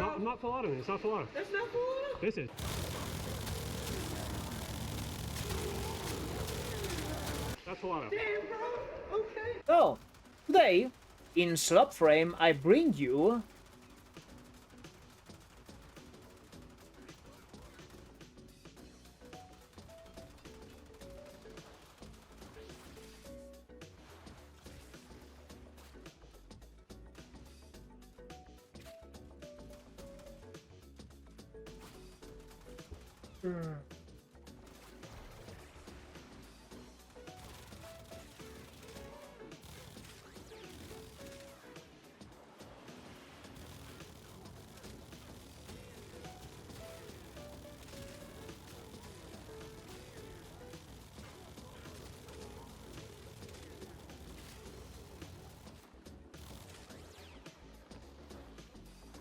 I'm not full auto. It's not full auto. That's not full auto? This is. That's full auto. Damn, bro. Okay. So, today, in Slop Frame, I bring you...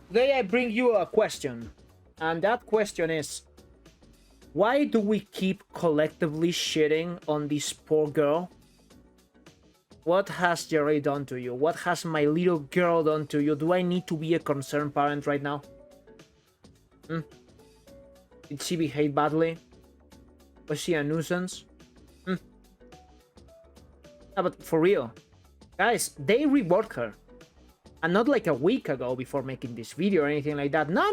Today I bring you a question, and that question is, why do we keep collectively shitting on this poor girl? What has Yareli done to you? What has my little girl done to you? Do I need to be a concerned parent right now? Did she behave badly? Was she a nuisance? No, but for real, guys, they reworked her. And not like a week ago before making this video or anything like that. No.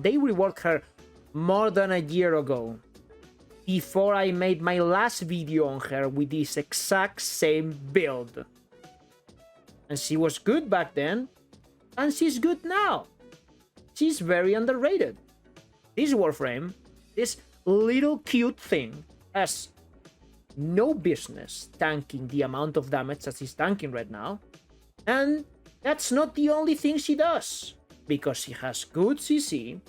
They reworked her more than a year ago. Before I made my last video on her with this exact same build. And she was good back then. And she's good now. She's very underrated. This Warframe, this little cute thing, has no business tanking the amount of damage that she's tanking right now. And that's not the only thing she does, because she has good CC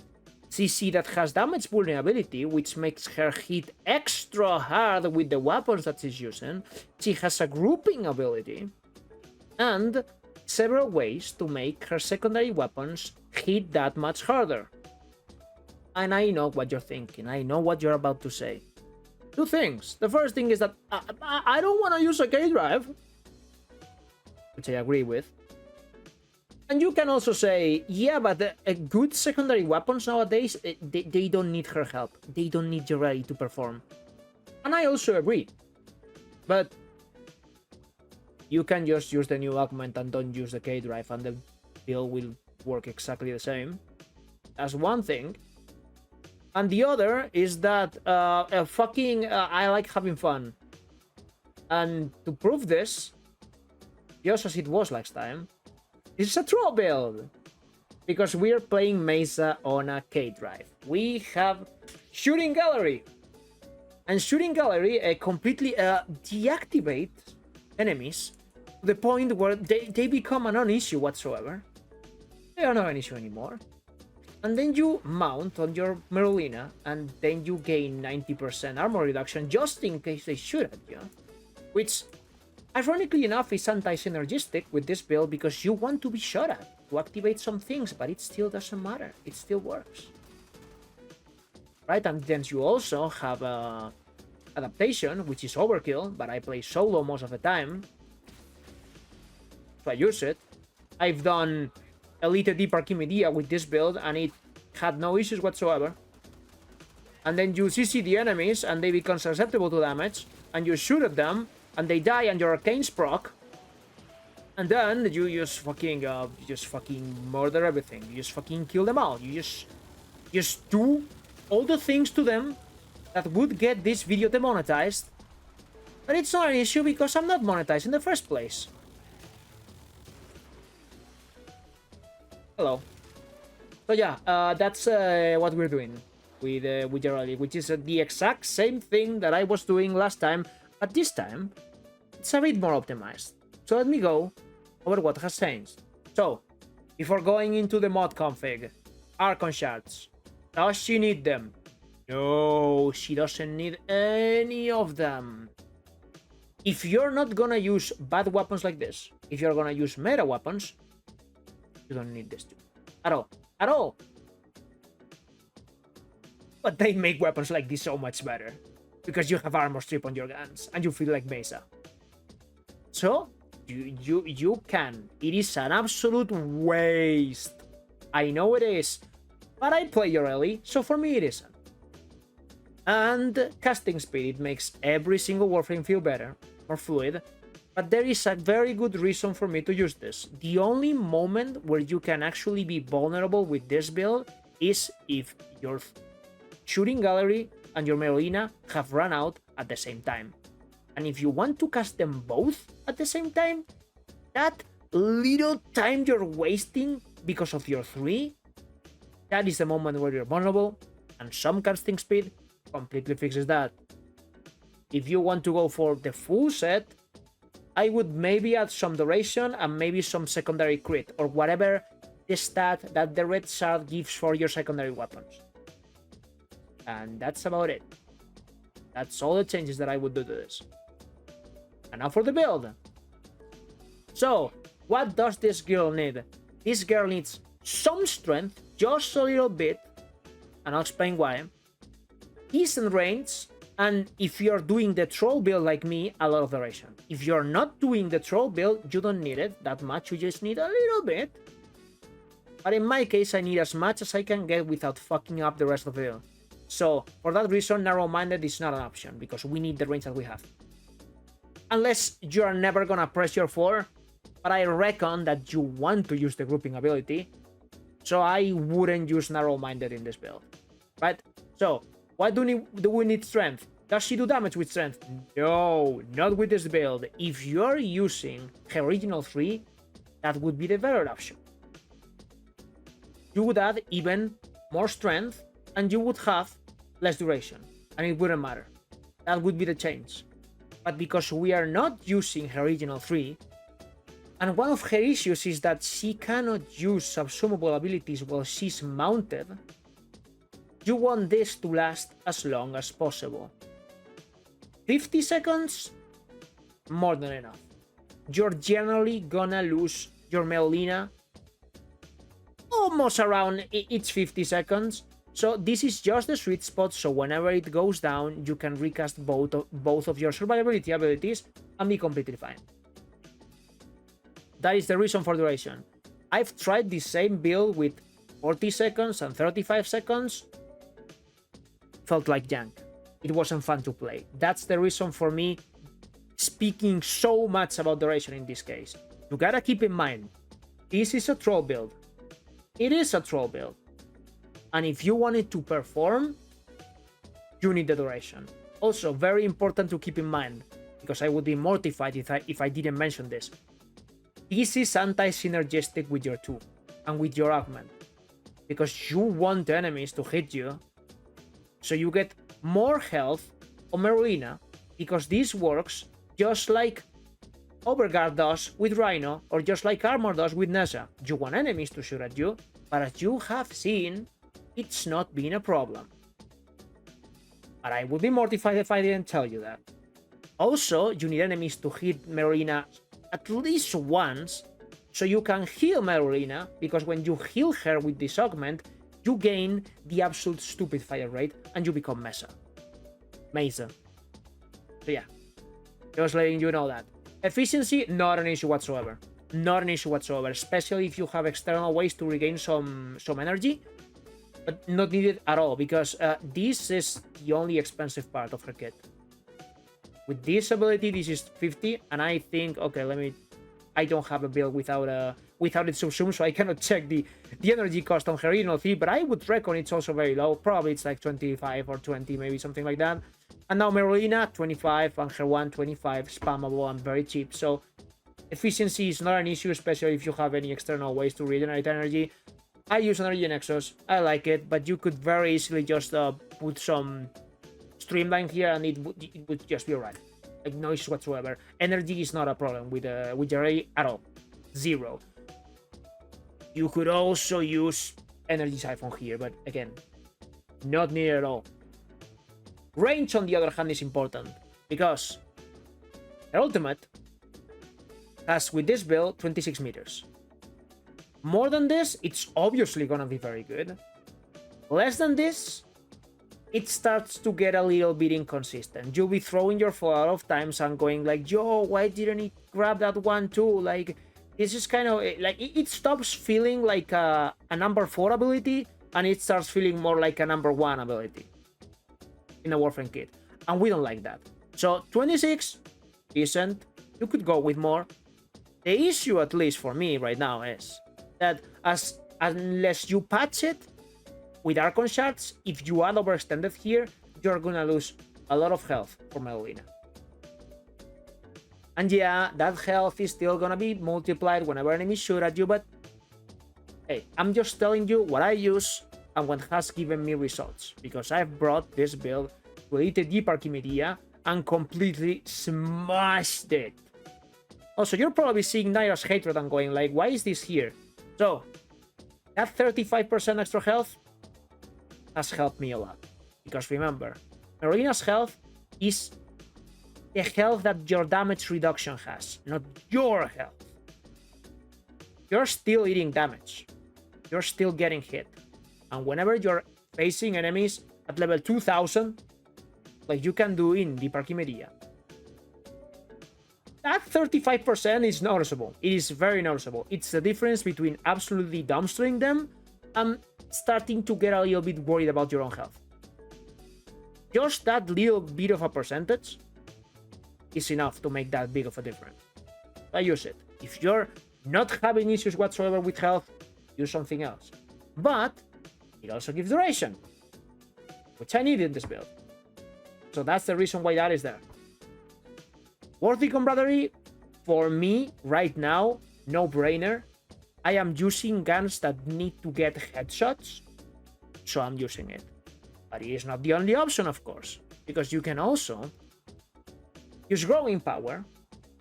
that has damage vulnerability, which makes her hit extra hard with the weapons that she's using. She has a grouping ability, and several ways to make her secondary weapons hit that much harder. And I know what you're thinking, I know what you're about to say. Two things. The first thing is that I don't want to use a K-Drive, which I agree with. And you can also say, yeah, but good secondary weapons nowadays, they don't need her help. They don't need Yareli to perform. And I also agree. But you can just use the new augment and don't use the K-Drive and the build will work exactly the same. That's one thing. And the other is that I like having fun. And to prove this, just as it was last time, it's a troll build, because we are playing Mesa on a K-Drive. We have Shooting Gallery, and Shooting Gallery completely deactivates enemies to the point where they become a non-issue whatsoever. They are not an issue anymore. And then you mount on your Merlina, and then you gain 90% armor reduction just in case they shoot at you, which, ironically enough, is anti-synergistic with this build because you want to be shot at to activate some things, but it still doesn't matter. It still works. Right, and then you also have adaptation, which is overkill, but I play solo most of the time, so I use it. I've done Elite Deep Archimedia with this build, and it had no issues whatsoever. And then you CC the enemies, and they become susceptible to damage, and you shoot at them, and they die, and your arcanes proc, and then you just fucking murder everything. You just fucking kill them all. You just do all the things to them that would get this video demonetized, but it's not an issue because I'm not monetized in the first place. Hello. So yeah, that's what we're doing with Yareli, which is the exact same thing that I was doing last time. But this time, it's a bit more optimized. So let me go over what has changed. So, before going into the mod config, Archon Shards. Does she need them? No, she doesn't need any of them. If you're not gonna use bad weapons like this, if you're gonna use meta weapons, you don't need this too. At all. At all. But they make weapons like this so much better, because you have armor strip on your guns and you feel like Mesa. So you can. It is an absolute waste I know it is, but I play Yareli, so for me it isn't. And casting speed, it makes every single Warframe feel better, more fluid, but there is a very good reason for me to use this. The only moment where you can actually be vulnerable with this build is if your shooting gallery and your Merolina have run out at the same time. And if you want to cast them both at the same time, that little time you're wasting because of your 3, that is the moment where you're vulnerable, and some casting speed completely fixes that. If you want to go for the full set, I would maybe add some duration and maybe some secondary crit, or whatever the stat that the red shard gives for your secondary weapons. And that's about it. That's all the changes that I would do to this. And now for the build. So, what does this girl need? This girl needs some strength, just a little bit, and I'll explain why. Decent range, and if you're doing the troll build like me, a lot of duration. If you're not doing the troll build, you don't need it that much, you just need a little bit. But in my case, I need as much as I can get without fucking up the rest of the build. So, for that reason, narrow-minded is not an option, because we need the range that we have. Unless you are never gonna press your 4, but I reckon that you want to use the grouping ability, so I wouldn't use narrow-minded in this build. Right? So, why do we need strength? Does she do damage with strength? No, not with this build. If you're using her original 3, that would be the better option. You would add even more strength, and you would have less duration, and it wouldn't matter. That would be the change. But because we are not using her original 3, and one of her issues is that she cannot use subsumable abilities while she's mounted, you want this to last as long as possible. 50 seconds? More than enough. You're generally gonna lose your Merolina almost around it's 50 seconds. So this is just the sweet spot, so whenever it goes down, you can recast both of your survivability abilities and be completely fine. That is the reason for duration. I've tried the same build with 40 seconds and 35 seconds. Felt like junk. It wasn't fun to play. That's the reason for me speaking so much about duration in this case. You gotta keep in mind, this is a troll build. It is a troll build. And if you want it to perform, you need the duration. Also, very important to keep in mind, because I would be mortified if I didn't mention this. This is anti-synergistic with your 2 and with your augment, because you want enemies to hit you, so you get more health on Merolina, because this works just like Overguard does with Rhino, or just like Armor does with Nessa. You want enemies to shoot at you, but as you have seen, it's not been a problem. But I would be mortified if I didn't tell you that. Also, you need enemies to hit Merolina at least once, so you can heal Merolina, because when you heal her with this augment, you gain the absolute stupid fire rate, and you become Mesa. So yeah, just letting you know that. Efficiency, not an issue whatsoever. Not an issue whatsoever, especially if you have external ways to regain some energy. But not needed at all, because this is the only expensive part of her kit. With this ability, this is 50, and I think, okay, I don't have a build without it subsumed, so I cannot check the energy cost on her original 3, but I would reckon it's also very low. Probably it's like 25 or 20, maybe something like that. And now Merolina, 25, and her 1, 25, spammable and very cheap. So efficiency is not an issue, especially if you have any external ways to regenerate energy. I use Energy Nexus, I like it, but you could very easily just put some streamline here and it would just be alright. Like, no issues whatsoever. Energy is not a problem with Yareli at all. Zero. You could also use Energy Siphon here, but again, not near at all. Range, on the other hand, is important, because her ultimate has, with this build, 26 meters. More than this, it's obviously gonna be very good. Less than this, it starts to get a little bit inconsistent. You'll be throwing your 4 a lot of times and going like, yo, why didn't he grab that one too? Like, This is kind of like it stops feeling like a number 4 ability and it starts feeling more like a number 1 ability in a Warframe kit, and we don't like that. So 26, decent. You could go with more. The issue, at least for me right now, is that unless you patch it with Archon Shards, if you add overextended here, you're gonna lose a lot of health for Melina. And yeah, that health is still gonna be multiplied whenever enemies shoot at you, but hey, I'm just telling you what I use and what has given me results, because I've brought this build to Elite Deep Archimedia and completely smashed it. Also, you're probably seeing Naira's hatred and going like, why is this here? So, that 35% extra health has helped me a lot. Because remember, Melina's health is the health that your damage reduction has, not your health. You're still eating damage. You're still getting hit. And whenever you're facing enemies at level 2000, like you can do in Deep Archimedia, that 35% is noticeable. It is very noticeable. It's the difference between absolutely dumpstering them and starting to get a little bit worried about your own health. Just that little bit of a percentage is enough to make that big of a difference. I use it. If you're not having issues whatsoever with health, use something else. But it also gives duration, which I need in this build. So that's the reason why that is there. Worthy Camaraderie, for me, right now, no brainer. I am using guns that need to get headshots, so I'm using it. But it is not the only option, of course, because you can also use Growing Power,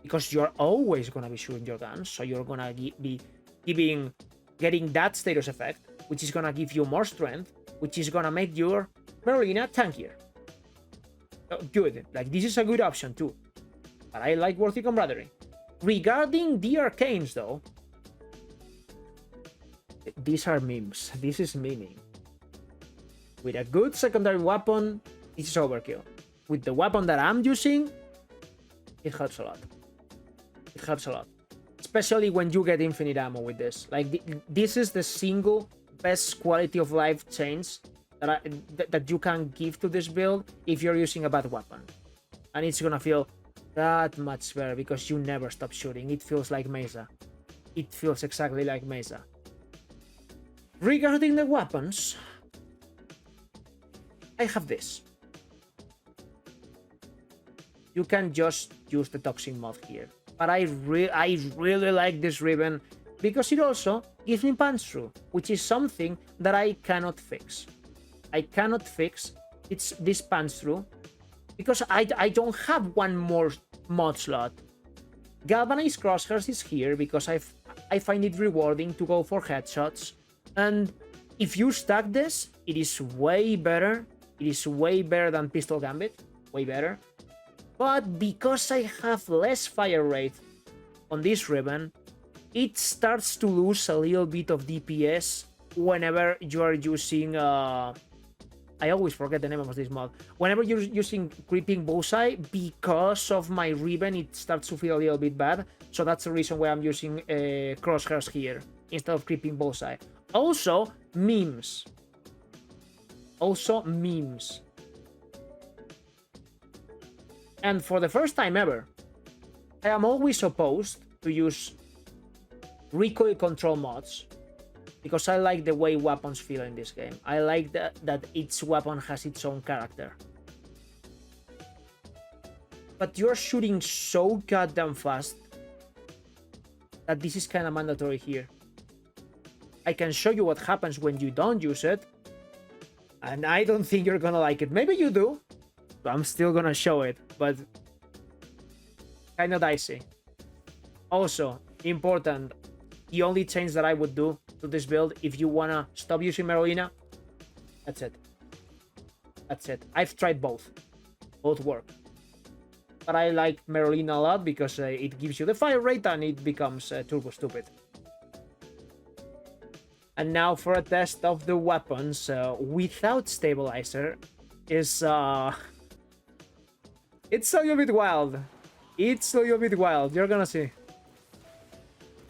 because you're always going to be shooting your guns, so you're going to be getting that status effect, which is going to give you more strength, which is going to make your Melina tankier. Good, like this is a good option too. But I like Worthy Camaraderie. Regarding the Arcanes though, these are memes. This is memeing. With a good secondary weapon, this is overkill. With the weapon that I'm using, it helps a lot. It helps a lot. Especially when you get infinite ammo with this. Like, this is the single best quality of life change that you can give to this build if you're using a bad weapon. And it's gonna feel that much better because you never stop shooting. It feels like Mesa. It feels exactly like Mesa. Regarding the weapons, I have this. You can just use the Toxic mod here. But I really like this ribbon because it also gives me punch through, which is something that I cannot fix. I cannot fix this punch through because I don't have one more mod slot. Galvanized Crosshairs is here because I find it rewarding to go for headshots. And if you stack this, it is way better. It is way better than Pistol Gambit. Way better. But because I have less fire rate on this ribbon, it starts to lose a little bit of DPS whenever you are using... I always forget the name of this mod. Whenever you're using Creeping Bullseye, because of my ribbon, it starts to feel a little bit bad. So that's the reason why I'm using Crosshairs here instead of Creeping Bullseye. Also, memes. And for the first time ever, I am always opposed to use recoil control mods because I like the way weapons feel in this game. I like that each weapon has its own character. But you're shooting so goddamn fast that this is kind of mandatory here. I can show you what happens when you don't use it, and I don't think you're gonna like it. Maybe you do, but I'm still gonna show it, but kind of dicey. Also, important, the only change that I would do to this build, if you wanna stop using Melina, that's it. That's it. I've tried both. Both work. But I like Melina a lot because it gives you the fire rate and it becomes turbo stupid. And now for a test of the weapons without stabilizer is it's a little bit wild. It's a little bit wild. You're gonna see.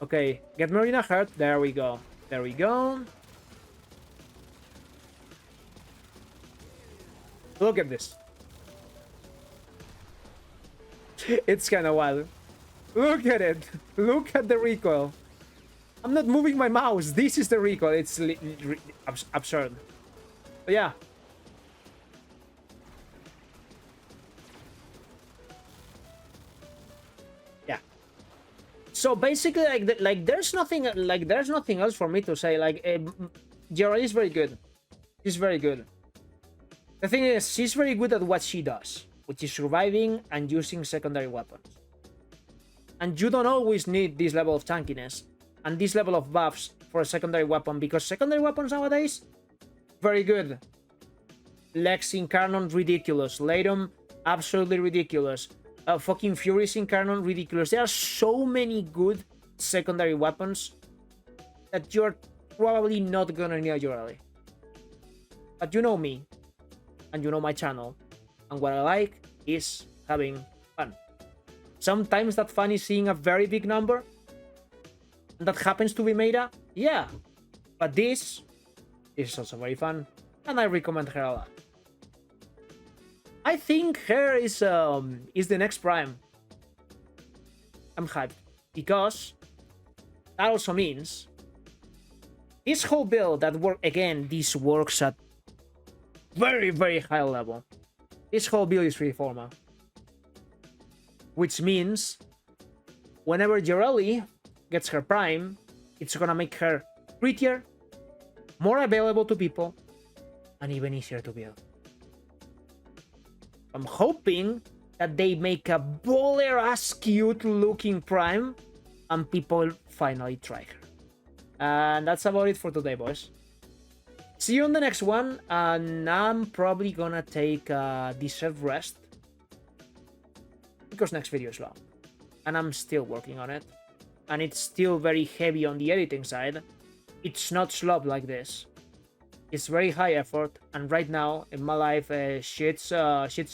Okay, get Marina hurt. There we go. There we go. Look at this. It's kind of wild. Look at it. Look at the recoil. I'm not moving my mouse. This is the recoil. It's absurd. But yeah. Yeah. So basically, there's nothing else for me to say. Like, Yareli is very good. She's very good. The thing is, she's very good at what she does, which is surviving and using secondary weapons. And you don't always need this level of tankiness and this level of buffs for a secondary weapon, because secondary weapons nowadays, very good. Lex Incarnon, ridiculous. Latum, absolutely ridiculous. Fucking Fury's Incarnon, ridiculous. There are so many good secondary weapons that you're probably not gonna need Yareli. But you know me, and you know my channel, and what I like is having fun. Sometimes that fun is seeing a very big number, and that happens to be meta, yeah. But this is also very fun, and I recommend her a lot. I think her is the next Prime. I'm hyped, because that also means this whole build that this works at very, very high level. This whole build is Reforma. Which means whenever Yareli gets her Prime, it's gonna make her prettier, more available to people, and even easier to build. I'm hoping that they make a baller-ass cute looking Prime and people finally try her. And that's about it for today, boys. See you on the next one, and I'm probably gonna take a deserved rest, because next video is long, and I'm still working on it, and it's still very heavy on the editing side. It's not slob like this. It's very high effort, and right now in my life, shit's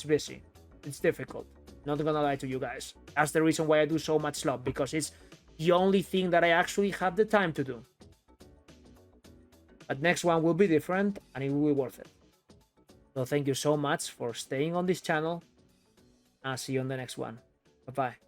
busy. It's difficult. Not gonna lie to you guys. That's the reason why I do so much slob, because it's the only thing that I actually have the time to do. But next one will be different, and it will be worth it. So thank you so much for staying on this channel. I'll see you on the next one. Bye-bye.